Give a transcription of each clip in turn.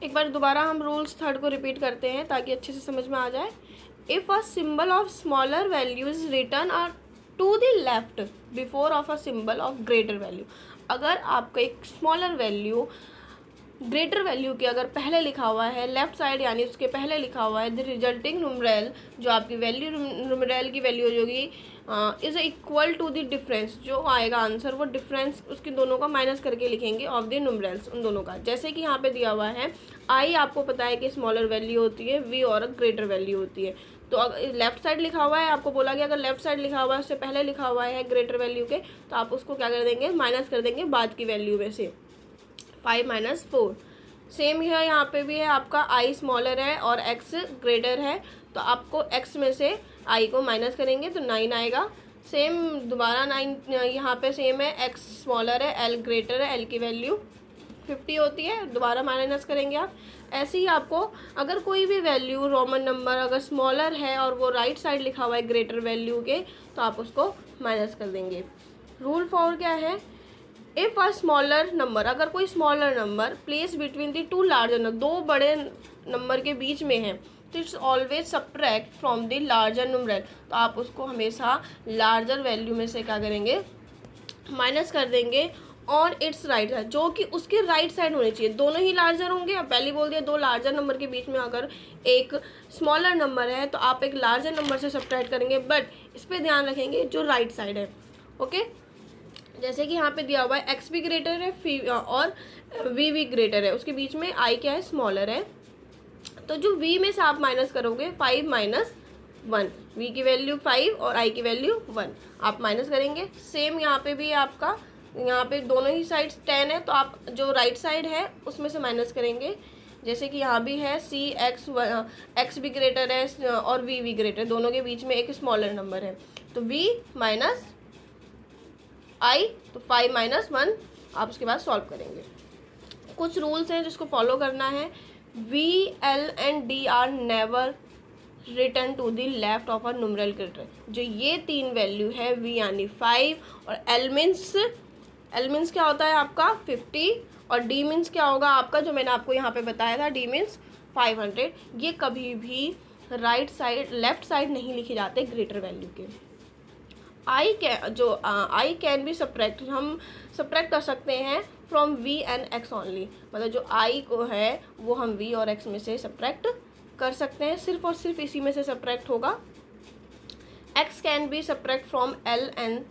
एक बार दोबारा हम रूल्स थर्ड को रिपीट करते हैं ताकि अच्छे से समझ में आ जाए। If a symbol of smaller value is return to the left before of a symbol of greater value, अगर आपका एक स्मॉलर वैल्यू ग्रेटर वैल्यू के अगर पहले लिखा हुआ है लेफ्ट साइड यानी उसके पहले लिखा हुआ है द रिजल्टिंग नुमरेल, जो आपकी वैल्यू नुमरेल की वैल्यू होगी is equal to the difference, जो आएगा आंसर वो डिफरेंस उसके दोनों का माइनस करके लिखेंगे ऑफ द नुमरेल्स, उन दोनों का। जैसे कि यहाँ पे दिया हुआ है आई, आपको पता है कि स्मॉलर वैल्यू होती है, वी और ग्रेटर वैल्यू होती है। तो अगर लेफ्ट साइड लिखा हुआ है, आपको बोला गया अगर लेफ्ट साइड लिखा हुआ है उससे पहले लिखा हुआ है ग्रेटर वैल्यू के, तो आप उसको क्या कर देंगे, माइनस कर देंगे बाद की वैल्यू में से 5 - 4। सेम है यहाँ पे भी है, आपका आई स्मॉलर है और एक्स ग्रेटर है, तो आपको एक्स में से आई को माइनस करेंगे तो 9 आएगा। सेम दोबारा 9 यहाँ पे सेम है, एक्स स्मॉलर है, एल ग्रेटर है, एल की वैल्यू 50 होती है, दोबारा माइनस करेंगे आप। ऐसे ही आपको अगर कोई भी वैल्यू रोमन नंबर अगर स्मॉलर है और वो राइट साइड लिखा हुआ है ग्रेटर वैल्यू के, तो आप उसको माइनस कर देंगे। रूल 4 क्या है, इफ़ अ स्मॉलर नंबर, अगर कोई smaller number place between the two larger number, दो बड़े नंबर के बीच में है, तो it's always subtract from the larger numeral, तो आप उसको हमेशा लार्जर वैल्यू में से क्या करेंगे, माइनस कर देंगे और इट्स राइट साइड, जो कि उसके राइट साइड होनी चाहिए। दोनों ही लार्जर होंगे, अब पहले बोल दिया दो लार्जर नंबर के बीच में अगर एक स्मॉलर नंबर है तो आप एक लार्जर नंबर से सब्ट्रैक्ट करेंगे, बट इस पर ध्यान रखेंगे जो राइट साइड है। ओके, जैसे कि यहाँ पे दिया हुआ है एक्स भी ग्रेटर है और वी भी ग्रेटर है, उसके बीच में आई क्या है, स्मॉलर है, तो जो वी में से आप माइनस करोगे 5 - 1, वी की वैल्यू 5 और आई की वैल्यू 1 आप माइनस करेंगे। सेम यहाँ पे भी आपका, यहाँ पे दोनों ही साइड्स 10 है, तो आप जो राइट साइड है उसमें से माइनस करेंगे। जैसे कि यहाँ भी है सी एक्स भी ग्रेटर है और वी भी ग्रेटर, दोनों के बीच में एक स्मॉलर नंबर है, तो वी माइनस आई, तो 5 - 1 आप उसके बाद सॉल्व करेंगे। कुछ रूल्स हैं जिसको फॉलो करना है। V, L and D are never return to the left of a numeral greater, जो ये तीन वैल्यू है वी यानी 5 और एल मीन्स क्या होता है आपका 50 और डी मीन्स क्या होगा आपका, जो मैंने आपको यहाँ पे बताया था, डी मीन्स 500, ये कभी भी राइट साइड लेफ्ट साइड नहीं लिखे जाते ग्रेटर वैल्यू के। आई कैन बी सब्ट्रैक्ट, हम सब्ट्रैक्ट कर सकते हैं from V and X only, मतलब जो आई को है वो हम वी और एक्स में से सब्ट्रैक्ट कर सकते हैं, सिर्फ और सिर्फ इसी में से सब्ट्रैक्ट होगा। X can be subtract from L and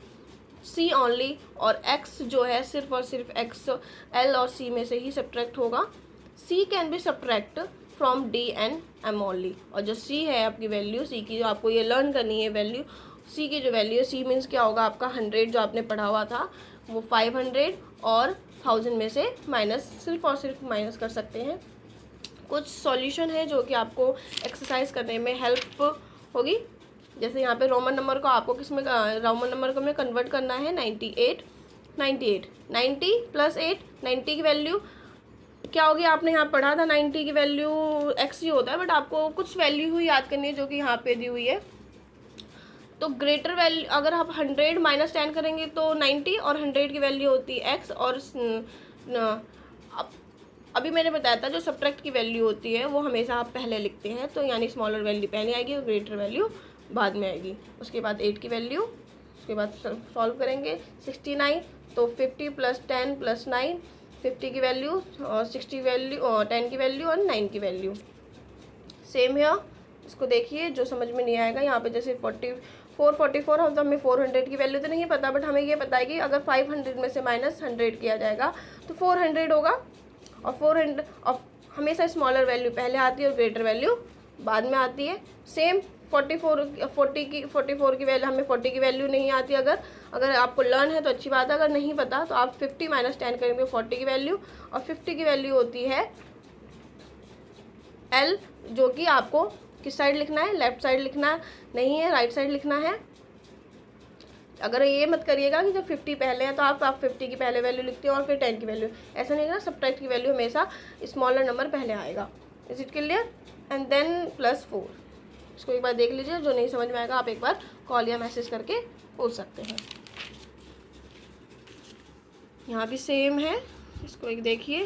C only, और एक्स जो है सिर्फ और सिर्फ एक्स एल और सी में से ही सब्ट्रैक्ट होगा। C can be subtract from D and M only, और जो सी है आपकी वैल्यू, सी की जो आपको ये लर्न करनी है वैल्यू, सी की जो वैल्यू है, सी मीन्स क्या होगा आपका 100 जो आपने पढ़ा हुआ था, वो 500 और 1000 में से माइनस, सिर्फ और सिर्फ माइनस कर सकते हैं। कुछ सॉल्यूशन है जो कि आपको एक्सरसाइज करने में हेल्प होगी। जैसे यहाँ पे रोमन नंबर को आपको रोमन नंबर को में कन्वर्ट करना है 98 90 + 8, 90 की वैल्यू क्या होगी, आपने यहाँ पढ़ा था 90 की वैल्यू एक्स ही होता है, बट आपको कुछ वैल्यू ही याद करनी है जो कि यहाँ पे दी हुई है। तो ग्रेटर वैल्यू अगर आप 100 - 10 करेंगे तो 90 और 100 की वैल्यू होती है एक्स, और अभी मैंने बताया था जो सब्ट्रैक्ट की वैल्यू होती है वो हमेशा आप पहले लिखते हैं, तो यानी स्मॉलर वैल्यू पहले आएगी और ग्रेटर वैल्यू बाद में आएगी। उसके बाद 8 की वैल्यू, उसके बाद सॉल्व करेंगे 69, तो 50 + 10 + 9 50 की वैल्यू और 60 वैल्यू और 10 की वैल्यू और 9 की वैल्यू। सेम है, इसको देखिए जो समझ में नहीं आएगा यहाँ पे, जैसे 44 हम, तो हमें 400 की वैल्यू तो नहीं पता, बट हमें ये पता है कि अगर 500 में से माइनस 100 किया जाएगा तो 400 होगा, और 400 और हमेशा स्मॉलर वैल्यू पहले आती है और ग्रेटर वैल्यू बाद में आती है। सेम 44 की वैल्यू, हमें 40 की वैल्यू नहीं आती, अगर आपको लर्न है तो अच्छी बात है, अगर नहीं पता तो आप 50 - 10 करेंगे 40 की वैल्यू, और 50 की वैल्यू होती है एल, जो कि आपको किस साइड लिखना है, लेफ्ट साइड लिखना नहीं है, राइट साइड लिखना है। अगर ये मत करिएगा कि जब 50 पहले है तो आप 50 की पहले वैल्यू लिखते हो और फिर 10 की वैल्यू, ऐसा नहीं है ना, सब्ट्रैक्ट की वैल्यू हमेशा स्मॉलर नंबर पहले आएगा। Is it clear? And then +4, इसको एक बार देख लीजिए, जो नहीं समझ में आएगा आप एक बार कॉल या मैसेज करके पूछ सकते हैं। यहाँ भी सेम है, इसको एक देखिए,